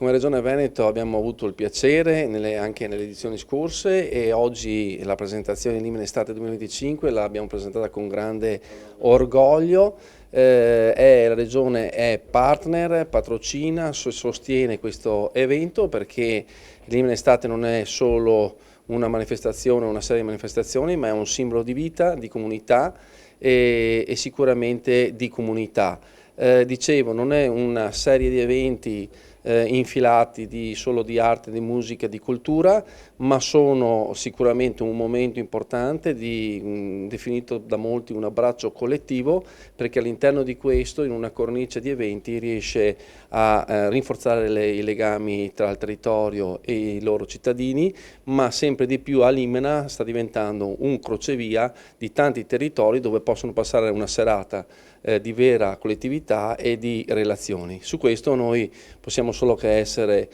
Come Regione Veneto abbiamo avuto il piacere anche nelle edizioni scorse e oggi la presentazione di Limene Estate 2025 l'abbiamo presentata con grande orgoglio. La Regione è partner, patrocina, sostiene questo evento perché Limene Estate non è solo una manifestazione, una serie di manifestazioni, ma è un simbolo di vita, di comunità e sicuramente di comunità. Dicevo, non è una serie di eventi infilati solo di arte, di musica, di cultura, ma sono sicuramente un momento importante definito da molti un abbraccio collettivo, perché all'interno di questo, in una cornice di eventi, riesce a rinforzare i legami tra il territorio e i loro cittadini, ma sempre di più a Limena sta diventando un crocevia di tanti territori dove possono passare una serata di vera collettività e di relazioni. Su questo noi possiamo solo che essere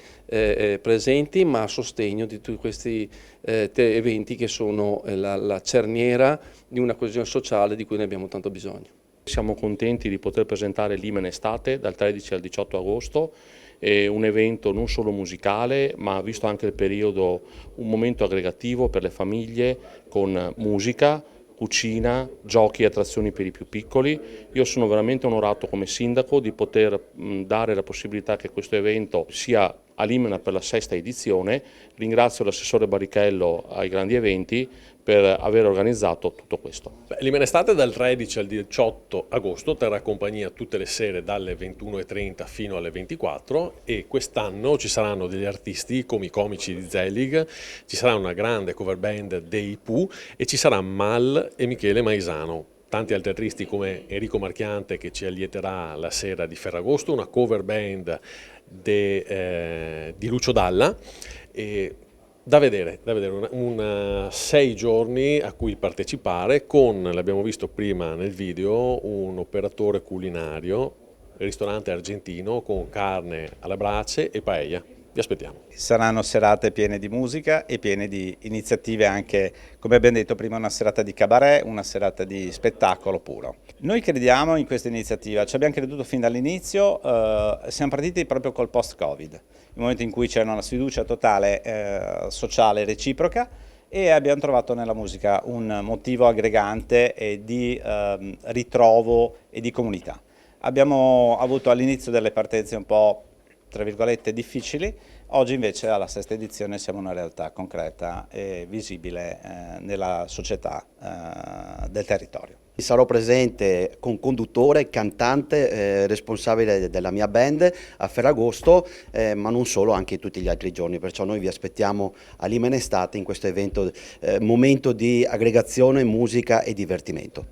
presenti, ma a sostegno di tutti questi eventi che sono la cerniera di una coesione sociale di cui ne abbiamo tanto bisogno. Siamo contenti di poter presentare Limene Estate dal 13 al 18 agosto, è un evento non solo musicale, ma visto anche il periodo, un momento aggregativo per le famiglie con musica, cucina, giochi e attrazioni per i più piccoli. Io sono veramente onorato come sindaco di poter dare la possibilità che questo evento sia a Limena per la 6ª edizione. Ringrazio l'assessore Barrichello ai grandi eventi per aver organizzato tutto questo. Limene Estate dal 13 al 18 agosto terrà compagnia tutte le sere dalle 21:30 fino alle 24 e quest'anno ci saranno degli artisti come i comici di Zelig, ci sarà una grande cover band dei Pooh e ci sarà Mal e Michele Maisano. Tanti altri artisti come Enrico Marchiante che ci allieterà la sera di Ferragosto, una cover band di Lucio Dalla e da vedere 6 giorni a cui partecipare con, l'abbiamo visto prima nel video, un operatore culinario, ristorante argentino con carne alla brace e paella. Vi aspettiamo. Saranno serate piene di musica e piene di iniziative anche, come abbiamo detto prima, una serata di cabaret, una serata di spettacolo puro. Noi crediamo in questa iniziativa, ci abbiamo creduto fin dall'inizio, siamo partiti proprio col post-Covid, il momento in cui c'era una sfiducia totale sociale reciproca e abbiamo trovato nella musica un motivo aggregante e di ritrovo e di comunità. Abbiamo avuto all'inizio delle partenze un po' tra virgolette difficili, oggi invece alla 6ª edizione siamo una realtà concreta e visibile nella società del territorio. Sarò presente con conduttore, cantante, responsabile della mia band a Ferragosto, ma non solo, anche tutti gli altri giorni, perciò noi vi aspettiamo a Limene Estate in questo evento, momento di aggregazione, musica e divertimento.